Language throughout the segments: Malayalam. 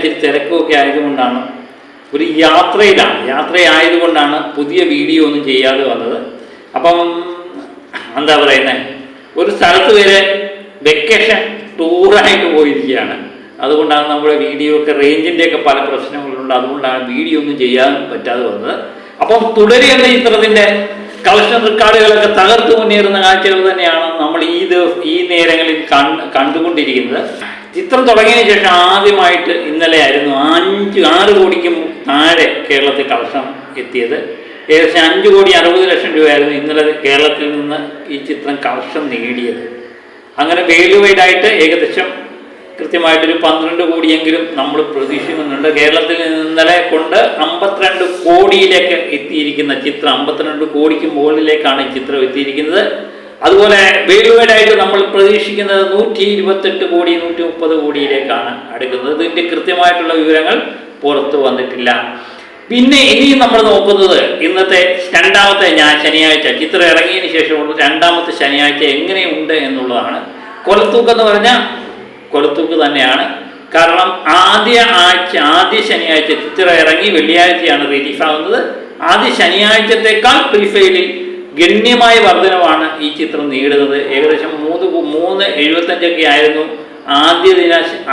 ഇച്ചിരി തിരക്കുമൊക്കെ ആയതുകൊണ്ടാണ്, ഒരു യാത്രയായതുകൊണ്ടാണ് പുതിയ വീഡിയോ ഒന്നും ചെയ്യാതെ വന്നത്. അപ്പം എന്താ പറയുന്നത്, ഒരു സ്ഥലത്ത് വരെ വെക്കേഷൻ ടൂറായിട്ട് പോയിരിക്കുകയാണ്. അതുകൊണ്ടാണ് നമ്മുടെ വീഡിയോ ഒക്കെ റേഞ്ചിൻ്റെയൊക്കെ പല പ്രശ്നങ്ങളുണ്ട്. അതുകൊണ്ടാണ് വീഡിയോ ഒന്നും ചെയ്യാൻ പറ്റാതെ വന്നത്. അപ്പം തുടരി എന്ന ചിത്രത്തിൻ്റെ കളക്ഷൻ റെക്കോർഡുകളൊക്കെ തകർത്തു മുന്നേറുന്ന കാഴ്ചകൾ തന്നെയാണ് നമ്മൾ ഈ നേരങ്ങളിൽ കണ്ടുകൊണ്ടിരിക്കുന്നത്. ചിത്രം തുടങ്ങിയതിന് ശേഷം ആദ്യമായിട്ട് ഇന്നലെ ആയിരുന്നു 6 കോടിക്ക് താഴെ കേരളത്തിൽ കളക്ഷൻ എത്തിയത്. ഏകദേശം 5,60,00,000 രൂപയായിരുന്നു ഇന്നലെ കേരളത്തിൽ നിന്ന് ഈ ചിത്രം കളക്ഷൻ നേടിയത്. അങ്ങനെ വേൾഡ് വൈഡ് ആയിട്ട് ഏകദേശം കൃത്യമായിട്ടൊരു 12 കോടിയെങ്കിലും നമ്മൾ പ്രതീക്ഷിക്കുന്നുണ്ട്. കേരളത്തിൽ ഇന്നലെ കൊണ്ട് 52 കോടിയിലേക്ക് എത്തിയിരിക്കുന്ന ചിത്രം, 52 കോടിക്ക് മുകളിലേക്കാണ് ഈ ചിത്രം എത്തിയിരിക്കുന്നത്. അതുപോലെ വേൾഡ് വൈഡ് ആയിട്ട് നമ്മൾ പ്രതീക്ഷിക്കുന്നത് 128 കോടി 130 കോടിയിലേക്കാണ് അടുക്കുന്നത്. ഇതിൻ്റെ കൃത്യമായിട്ടുള്ള വിവരങ്ങൾ പുറത്തു വന്നിട്ടില്ല. പിന്നെ ഇനിയും നമ്മൾ നോക്കുന്നത് ഇന്നത്തെ രണ്ടാമത്തെ ശനിയാഴ്ച, ചിത്രം ഇറങ്ങിയതിന് ശേഷമുള്ള രണ്ടാമത്തെ ശനിയാഴ്ച എങ്ങനെയുണ്ട് എന്നുള്ളതാണ്. കൊലത്തൂക്ക് എന്ന് പറഞ്ഞാൽ കൊലത്തൂക്ക് തന്നെയാണ്. കാരണം ആദ്യ ശനിയാഴ്ച ചിത്രം ഇറങ്ങി വെള്ളിയാഴ്ചയാണ് റിലീസാകുന്നത്. ആദ്യ ശനിയാഴ്ചത്തേക്കാൾ പ്രീഫെയിലിൽ ഗണ്യമായ വർധനവാണ് ഈ ചിത്രം നേടുന്നത്. ഏകദേശം 3.75 ആയിരുന്നു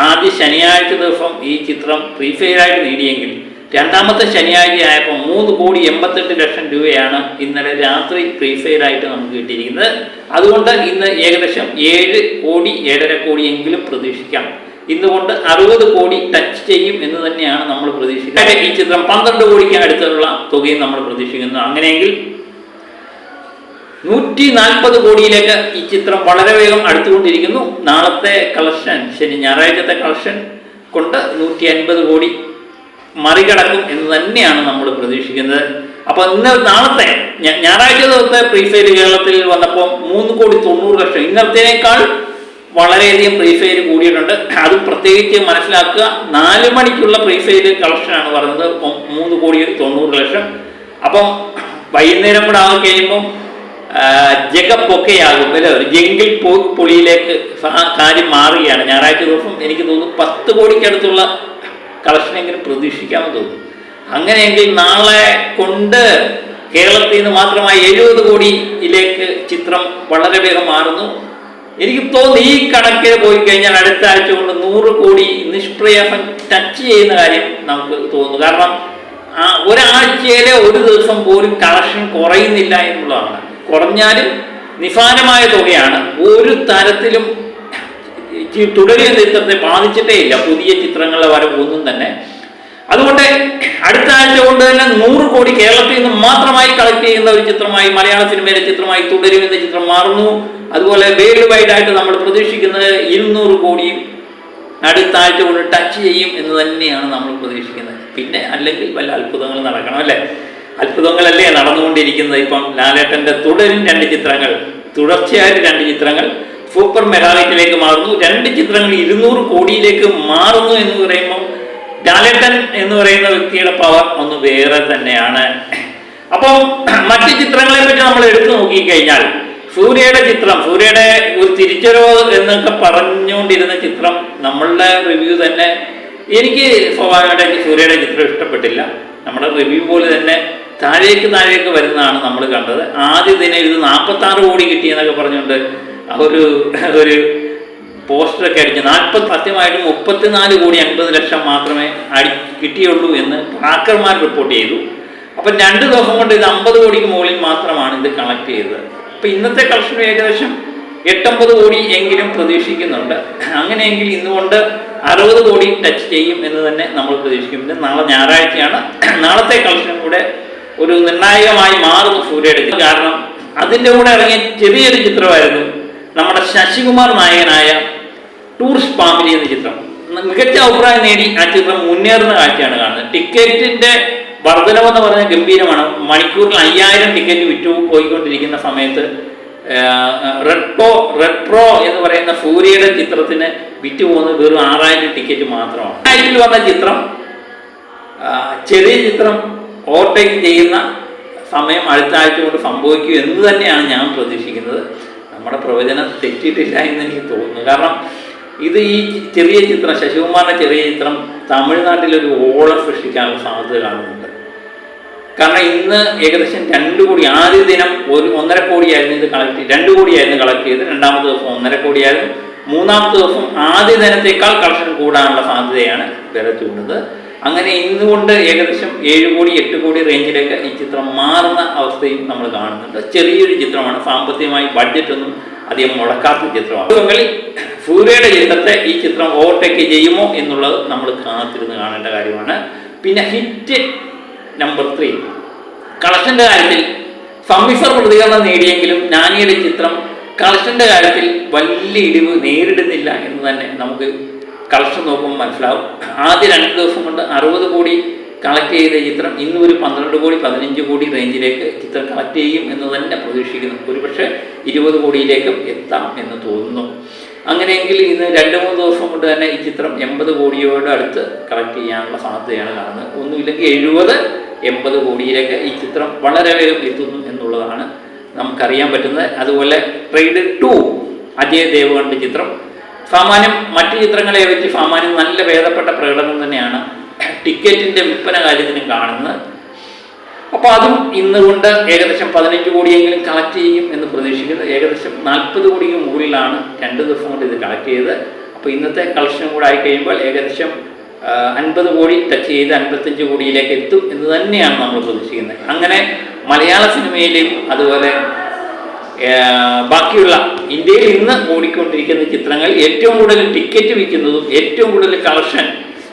ആദ്യ ശനിയാഴ്ച ദിവസം ഈ ചിത്രം പ്രീഫെയിലായിട്ട് നേടിയെങ്കിൽ, രണ്ടാമത്തെ ശനിയാഴ്ച ആയപ്പോൾ 3,88,00,000 രൂപയാണ് ഇന്നലെ രാത്രി പ്രീഫെയിലായിട്ട് നമുക്ക് കിട്ടിയിരിക്കുന്നത്. അതുകൊണ്ട് ഇന്ന് ഏകദേശം 7 കോടി 7.5 കോടിയെങ്കിലും പ്രതീക്ഷിക്കാം. ഇന്നുകൊണ്ട് 60 കോടി ടച്ച് ചെയ്യും എന്ന് തന്നെയാണ് നമ്മൾ പ്രതീക്ഷിക്കുന്നത്. ഈ ചിത്രം 12 കോടിക്ക് അടുത്തുള്ള തുകയും നമ്മൾ പ്രതീക്ഷിക്കുന്നു. അങ്ങനെയെങ്കിൽ 140 കോടിയിലേക്ക് ഈ ചിത്രം വളരെ വേഗം അടുത്തുകൊണ്ടിരിക്കുന്നു. നാളത്തെ കളക്ഷൻ, ഞായറാഴ്ചത്തെ കളക്ഷൻ കൊണ്ട് 150 കോടി മറികടക്കും എന്ന് തന്നെയാണ് നമ്മൾ പ്രതീക്ഷിക്കുന്നത്. അപ്പോൾ നാളത്തെ ഞായറാഴ്ച ദിവസത്തെ പ്രീഫെയിൽ കേരളത്തിൽ വന്നപ്പോൾ 3,90,00,000, ഇന്നത്തേക്കാൾ വളരെയധികം പ്രീഫെയിൽ കൂടിയിട്ടുണ്ട്. അത് പ്രത്യേകിച്ച് മനസ്സിലാക്കുക. 4 മണിക്കുള്ള പ്രീഫെയിൽ കളക്ഷനാണ് പറഞ്ഞത് 3,90,00,000. അപ്പം വൈകുന്നേരം കൂടെ ആകെ കഴിയുമ്പം ജഗപ്പൊക്കെയാകും അല്ലേ, ഒരു ജംഗിൾ പൊളിയിലേക്ക് കാര്യം മാറുകയാണ്. ഞായറാഴ്ച ദിവസം എനിക്ക് തോന്നുന്നു 10 കോടിക്കടുത്തുള്ള കളക്ഷനെങ്കിലും പ്രതീക്ഷിക്കാമെന്ന് തോന്നുന്നു. അങ്ങനെയെങ്കിൽ നാളെ കൊണ്ട് കേരളത്തിൽ നിന്ന് മാത്രമായി 70 കോടിയിലേക്ക് ചിത്രം വളരെ വേഗം മാറുന്നു. എനിക്ക് തോന്നുന്നു ഈ കണക്കിന് പോയി കഴിഞ്ഞാൽ അടുത്ത ആഴ്ച കൊണ്ട് 100 കോടി നിഷ്പ്രയാസം ടച്ച് ചെയ്യുന്ന കാര്യം നമുക്ക് തോന്നുന്നു. കാരണം ഒരാഴ്ചയിലെ ഒരു ദിവസം പോലും കളക്ഷൻ കുറയുന്നില്ല എന്നുള്ളതാണ്. കുറഞ്ഞാലും നിസാരമായ തുകയാണ്. ഒരു തരത്തിലും തുടരിയ ചിത്രത്തെ ബാധിച്ചിട്ടേ ഇല്ല, പുതിയ ചിത്രങ്ങളുടെ വരവൊന്നും തന്നെ. അതുകൊണ്ട് അടുത്ത ആഴ്ച കൊണ്ട് തന്നെ 100 കോടി കേരളത്തിൽ നിന്ന് മാത്രമായി കളക്ട് ചെയ്യുന്ന ഒരു ചിത്രമായി, മലയാള സിനിമയിലെ ചിത്രമായി തുടരും എന്ന ചിത്രം മാറുന്നു. അതുപോലെ വേൾഡ് വൈഡ് ആയിട്ട് നമ്മൾ പ്രതീക്ഷിക്കുന്നത് 200 കോടിയും അടുത്ത ആഴ്ച കൊണ്ട് ടച്ച് ചെയ്യും എന്ന് തന്നെയാണ് നമ്മൾ പ്രതീക്ഷിക്കുന്നത്. പിന്നെ അല്ലെങ്കിൽ വല്ല അത്ഭുതങ്ങൾ നടക്കണം അല്ലേ? അത്ഭുതങ്ങളല്ലേ നടന്നുകൊണ്ടിരിക്കുന്നത്. ഇപ്പം ലാലേട്ടൻ്റെ തുടരും 2 ചിത്രങ്ങൾ, തുടർച്ചയായിട്ട് 2 ചിത്രങ്ങൾ സൂപ്പർ മെഗാഹിറ്റിലേക്ക് മാറുന്നു. 2 ചിത്രങ്ങൾ 200 കോടിയിലേക്ക് മാറുന്നു എന്ന് പറയുമ്പം ലാലേട്ടൻ എന്ന് പറയുന്ന വ്യക്തിയുടെ പവർ ഒന്ന് വേറെ തന്നെയാണ്. അപ്പം മറ്റ് ചിത്രങ്ങളെ പറ്റി നമ്മൾ എടുത്തു നോക്കിക്കഴിഞ്ഞാൽ സൂര്യയുടെ ചിത്രം, സൂര്യയുടെ ഒരു തിരിച്ചറിവ് എന്നൊക്കെ പറഞ്ഞുകൊണ്ടിരുന്ന ചിത്രം, നമ്മളുടെ റിവ്യൂ തന്നെ എനിക്ക് സ്വാഭാവികമായിട്ട് സൂര്യയുടെ ചിത്രം ഇഷ്ടപ്പെട്ടില്ല. നമ്മുടെ റിവ്യൂ പോലെ തന്നെ താഴേക്ക് വരുന്നതാണ് നമ്മൾ കണ്ടത്. ആദ്യ ദിനം ഇത് 46 കോടി കിട്ടിയെന്നൊക്കെ പറഞ്ഞുകൊണ്ട് ഒരു പോസ്റ്ററൊക്കെ അടിച്ച് സത്യമായിട്ടും 34 കോടി 50 ലക്ഷം മാത്രമേ കിട്ടിയുള്ളൂ എന്ന് ഹാക്കർമാർ റിപ്പോർട്ട് ചെയ്തു. അപ്പം 2 ദിവസം കൊണ്ട് ഇത് 50 കോടിക്ക് മുകളിൽ മാത്രമാണ് ഇത് കളക്ട് ചെയ്തത്. അപ്പം ഇന്നത്തെ കളക്ഷൻ ഏകദേശം 8-9 കോടി എങ്കിലും പ്രതീക്ഷിക്കുന്നുണ്ട്. അങ്ങനെയെങ്കിൽ ഇന്നുകൊണ്ട് 60 കോടി ടച്ച് ചെയ്യും എന്ന് തന്നെ നമ്മൾ പ്രതീക്ഷിക്കും. പിന്നെ നാളെ ഞായറാഴ്ചയാണ്. നാളത്തെ കളക്ഷനും കൂടെ ഒരു നിർണായകമായി മാറുന്നു സൂര്യയുടെ. കാരണം അതിൻ്റെ കൂടെ ഇറങ്ങിയ ചെറിയൊരു ചിത്രമായിരുന്നു നമ്മുടെ ശശികുമാർ നായകനായ ടൂറിസ്റ്റ് ഫാമിലി എന്ന ചിത്രം. മികച്ച അഭിപ്രായം നേടി ആ ചിത്രം മുന്നേറുന്ന കാഴ്ചയാണ് കാണുന്നത്. ടിക്കറ്റിൻ്റെ വർധനവെന്ന് പറഞ്ഞാൽ ഗംഭീരമാണ്. മണിക്കൂറിൽ 5000 ടിക്കറ്റ് പോയിക്കൊണ്ടിരിക്കുന്ന സമയത്ത് റെട്രോ എന്ന് പറയുന്ന സൂര്യയുടെ ചിത്രത്തിന് വിറ്റുപോകുന്നത് വെറും 6000 ടിക്കറ്റ് മാത്രമാണ്. ഇതിൽ വന്ന ചിത്രം ചെറിയ ചിത്രം ഓവർടേക്ക് ചെയ്യുന്ന സമയം അടുത്ത ആഴ്ച കൊണ്ട് സംഭവിക്കും എന്ന് തന്നെയാണ് ഞാൻ പ്രതീക്ഷിക്കുന്നത്. നമ്മുടെ പ്രവചനം തെറ്റിയിട്ടില്ല എന്ന് എനിക്ക് തോന്നുന്നു. കാരണം ഇത് ഈ ചെറിയ ചിത്രം, ശശികുമാറിൻ്റെ ചെറിയ ചിത്രം തമിഴ്നാട്ടിലൊരു ഓളം സൃഷ്ടിക്കാനുള്ള സാധ്യത കാണുന്നുണ്ട്. കാരണം ഇന്ന് ഏകദേശം 2 കോടി, ആദ്യ ദിനം 1.5 കോടിയായിരുന്നു ഇത് കളക്ട് ചെയ്ത്, 2 കോടിയായിരുന്നു കളക്ട് ചെയ്ത്, രണ്ടാമത്തെ ദിവസം 1.5 കോടിയായിരുന്നു, മൂന്നാമത്തെ ദിവസം ആദ്യ ദിനത്തേക്കാൾ കളക്ഷൻ കൂടാനുള്ള സാധ്യതയാണ് വില ചൂടുന്നത്. അങ്ങനെ ഇന്നുകൊണ്ട് ഏകദേശം 7 കോടി 8 കോടി റേഞ്ചിലേക്ക് ഈ ചിത്രം മാറുന്ന അവസ്ഥയും നമ്മൾ കാണുന്നുണ്ട്. ചെറിയൊരു ചിത്രമാണ്, സാമ്പത്തികമായി ബഡ്ജറ്റൊന്നും അധികം മുടക്കാത്ത ചിത്രമാണ്. അതുകൊണ്ട് സൂര്യയുടെ ചിത്രത്തെ ഈ ചിത്രം ഓവർടേക്ക് ചെയ്യുമോ എന്നുള്ളത് നമ്മൾ കാത്തിരുന്ന് കാണേണ്ട കാര്യമാണ്. പിന്നെ ഹിറ്റ് നമ്പർ 3 കളക്ഷൻ്റെ കാര്യത്തിൽ സമ്മിശ്ര പ്രതികരണം നേടിയെങ്കിലും നാനിയുടെ ചിത്രം കളക്ഷൻ്റെ കാര്യത്തിൽ വലിയ ഇടിവ് നേരിടുന്നില്ല എന്ന് തന്നെ നമുക്ക് കളക്ഷൻ നോക്കുമ്പോൾ മനസ്സിലാവും. ആദ്യ 2 ദിവസം കൊണ്ട് 60 കോടി കളക്ട് ചെയ്ത ചിത്രം ഇന്ന് ഒരു 12 കോടി 15 കോടി റേഞ്ചിലേക്ക് ചിത്രം കളക്ട് ചെയ്യും എന്ന് തന്നെ പ്രതീക്ഷിക്കുന്നു. ഒരുപക്ഷെ 20 കോടിയിലേക്കും എത്താം എന്ന് തോന്നുന്നു. അങ്ങനെയെങ്കിൽ ഇന്ന് 2-3 ദിവസം കൊണ്ട് തന്നെ ഈ ചിത്രം 80 കോടിയോട് അടുത്ത് കളക്ട് ചെയ്യാനുള്ള സാധ്യതയാണ് കാണുന്നത്. ഒന്നുമില്ലെങ്കിൽ 70-80 കോടിയിലേക്ക് ഈ ചിത്രം വളരെ വേഗം എത്തുന്നു എന്നുള്ളതാണ് നമുക്കറിയാൻ പറ്റുന്നത്. അതുപോലെ ട്രേഡ് 2 അജയ് ദേവ്ഗണിൻ്റെ ചിത്രം സാമാന്യം മറ്റു ചിത്രങ്ങളെ വെച്ച് സാമാന്യം നല്ല ഭേദപ്പെട്ട പ്രകടനം തന്നെയാണ് ടിക്കറ്റിൻ്റെ വിൽപ്പന കാര്യത്തിനും കാണുന്നത്. അപ്പോൾ അതും ഇന്നുകൊണ്ട് ഏകദേശം 15 കോടിയെങ്കിലും കളക്ട് ചെയ്യും എന്ന് പ്രതീക്ഷിക്കുന്നത്. ഏകദേശം 40 കോടിക്ക് മുകളിലാണ് 2 ദിവസം കൊണ്ട് ഇത് കളക്ട് ചെയ്തത്. അപ്പോൾ ഇന്നത്തെ കളക്ഷൻ കൂടെ ആയിക്കഴിയുമ്പോൾ ഏകദേശം 50 കോടി ടച്ച് ചെയ്ത് 55 കോടിയിലേക്ക് എത്തും എന്ന് തന്നെയാണ് നമ്മൾ പ്രതീക്ഷിക്കുന്നത്. അങ്ങനെ മലയാള സിനിമയിലെയും അതുപോലെ ബാക്കിയുള്ള ഇന്ത്യയിൽ ഇന്ന് ഓടിക്കൊണ്ടിരിക്കുന്ന ചിത്രങ്ങൾ ഏറ്റവും കൂടുതൽ ടിക്കറ്റ് വിൽക്കുന്നതും ഏറ്റവും കൂടുതൽ കളക്ഷൻ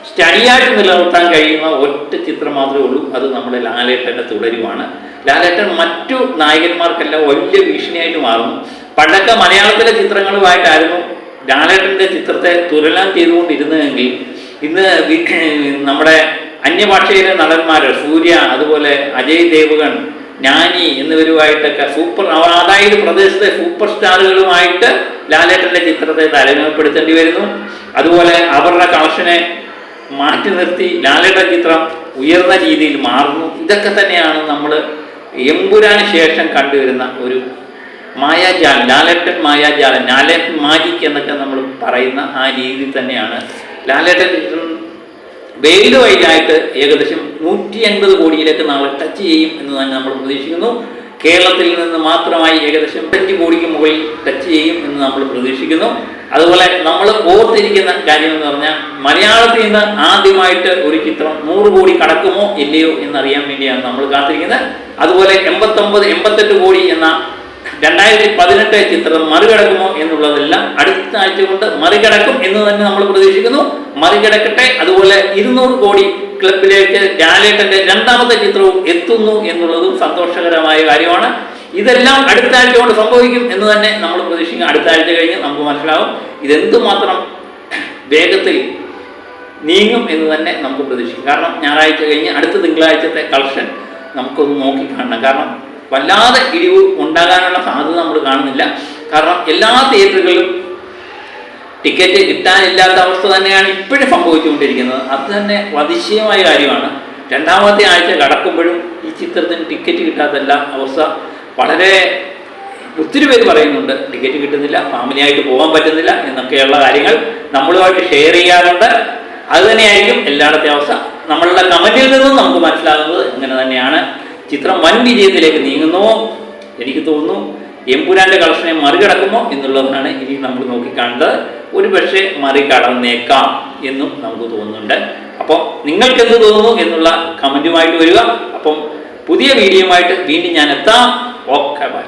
സ്റ്റഡിയായിട്ട് നിലനിർത്താൻ കഴിയുന്ന ഒറ്റ ചിത്രം മാത്രമേ ഉള്ളൂ. അത് നമ്മുടെ ലാലേട്ടൻ്റെ തുടരുമാണ്. ലാലേട്ടൻ മറ്റു നായകന്മാർക്കെല്ലാം വലിയ ഭീഷണിയായിട്ട് മാറുന്നു. പണ്ടൊക്കെ മലയാളത്തിലെ ചിത്രങ്ങളുമായിട്ടായിരുന്നു ലാലേട്ടൻ്റെ ചിത്രത്തെ തുലനം ചെയ്തുകൊണ്ടിരുന്നതെങ്കിൽ ഇന്ന് നമ്മുടെ അന്യഭാഷയിലെ നടന്മാർ സൂര്യ, അതുപോലെ അജയ് ദേവ്ഗൺ, നാനി എന്നിവരുമായിട്ടൊക്കെ അതായത് പ്രദേശത്തെ സൂപ്പർ സ്റ്റാറുകളുമായിട്ട് ലാലേട്ടൻ്റെ ചിത്രത്തെ താരതമ്യപ്പെടുത്തേണ്ടി വരുന്നു. അതുപോലെ അവരുടെ കളക്ഷനെ മാറ്റി നിർത്തി ലാലേട്ടൻ ചിത്രം ഉയർന്ന രീതിയിൽ മാറുന്നു. ഇതൊക്കെ തന്നെയാണ് നമ്മൾ എമ്പുരാന് ശേഷം കണ്ടുവരുന്ന ഒരു മായാജാലം, ലാലേട്ടൻ മായാജാലം, ലാലേട്ടൻ മാജിക് എന്നൊക്കെ നമ്മൾ പറയുന്ന ആ രീതി തന്നെയാണ് ലാലേട്ടൻ ചിത്രം വേൾഡ് വൈഡായിട്ട് ഏകദേശം 180 കോടിയിലേക്ക് നാളെ ടച്ച് ചെയ്യും എന്ന് തന്നെ നമ്മൾ പ്രതീക്ഷിക്കുന്നു. കേരളത്തിൽ നിന്ന് മാത്രമായി ഏകദേശം 5 കോടിക്ക് മുകളിൽ ടച്ച് ചെയ്യും എന്ന് നമ്മൾ പ്രതീക്ഷിക്കുന്നു. അതുപോലെ നമ്മൾ ഓർത്തിരിക്കുന്ന കാര്യം എന്ന് പറഞ്ഞാൽ മലയാളത്തിൽ നിന്ന് ആദ്യമായിട്ട് ഒരു ചിത്രം 100 കോടി കടക്കുമോ ഇല്ലയോ എന്നറിയാൻ വേണ്ടിയാണ് നമ്മൾ കാത്തിരിക്കുന്നത്. അതുപോലെ 89-88 കോടി എന്ന 2018 ചിത്രം മറികടക്കുമോ എന്നുള്ളതെല്ലാം അടുത്ത ആഴ്ച കൊണ്ട് മറികടക്കും എന്ന് തന്നെ നമ്മൾ പ്രതീക്ഷിക്കുന്നു. മറികടക്കട്ടെ. അതുപോലെ 200 കോടി ക്ലബിലേക്ക് ലാലേട്ടൻ്റെ രണ്ടാമത്തെ ചിത്രവും എത്തുന്നു എന്നുള്ളതും സന്തോഷകരമായ കാര്യമാണ്. ഇതെല്ലാം അടുത്ത ആഴ്ച കൊണ്ട് സംഭവിക്കും എന്ന് തന്നെ നമ്മൾ പ്രതീക്ഷിക്കും. അടുത്ത ആഴ്ച കഴിഞ്ഞ് നമുക്ക് മനസ്സിലാവും ഇതെന്തുമാത്രം വേഗത്തിൽ നീങ്ങും എന്ന് തന്നെ നമുക്ക് പ്രതീക്ഷിക്കും. കാരണം ഞായറാഴ്ച കഴിഞ്ഞ് അടുത്ത തിങ്കളാഴ്ചത്തെ കളക്ഷൻ നമുക്കൊന്ന് നോക്കി കാണണം. കാരണം വല്ലാതെ ഇടിവ് ഉണ്ടാകാനുള്ള സാധ്യത നമ്മൾ കാണുന്നില്ല. കാരണം എല്ലാ തിയേറ്ററുകളിലും ടിക്കറ്റ് കിട്ടാനില്ലാത്ത അവസ്ഥ തന്നെയാണ് ഇപ്പോഴും സംഭവിച്ചുകൊണ്ടിരിക്കുന്നത്. അത് തന്നെ അതിശയമായ കാര്യമാണ്. രണ്ടാമത്തെ ആഴ്ച കടക്കുമ്പോഴും ഈ ചിത്രത്തിന് ടിക്കറ്റ് കിട്ടാത്തല്ല അവസ്ഥ. വളരെ ഒത്തിരി പേര് പറയുന്നുണ്ട് ടിക്കറ്റ് കിട്ടുന്നില്ല, ഫാമിലിയായിട്ട് പോകാൻ പറ്റുന്നില്ല എന്നൊക്കെയുള്ള കാര്യങ്ങൾ നമ്മളുമായിട്ട് ഷെയർ ചെയ്യാറുണ്ട്. അത് തന്നെയായിരിക്കും എല്ലായിടത്തെ അവസ്ഥ. നമ്മളുടെ കമൻറ്റിൽ നിന്നും നമുക്ക് മനസ്സിലാകുന്നത് ഇങ്ങനെ തന്നെയാണ്. ചിത്രം വൻ വിജയത്തിലേക്ക് നീങ്ങുന്നുവോ? എനിക്ക് തോന്നുന്നു എമ്പുരാൻ്റെ കളക്ഷനെ മറികടക്കുമോ എന്നുള്ളതാണ് ഇനി നമ്മൾ നോക്കിക്കാണേണ്ടത്. ഒരു പക്ഷേ മറികടന്നേക്കാം എന്നും നമുക്ക് തോന്നുന്നുണ്ട്. അപ്പോൾ നിങ്ങൾക്കെന്ത് തോന്നുന്നു എന്നുള്ള കമൻറ്റുമായിട്ട് വരിക. അപ്പം പുതിയ വീഡിയോയുമായിട്ട് വീണ്ടും ഞാൻ എത്താം. Okay, by.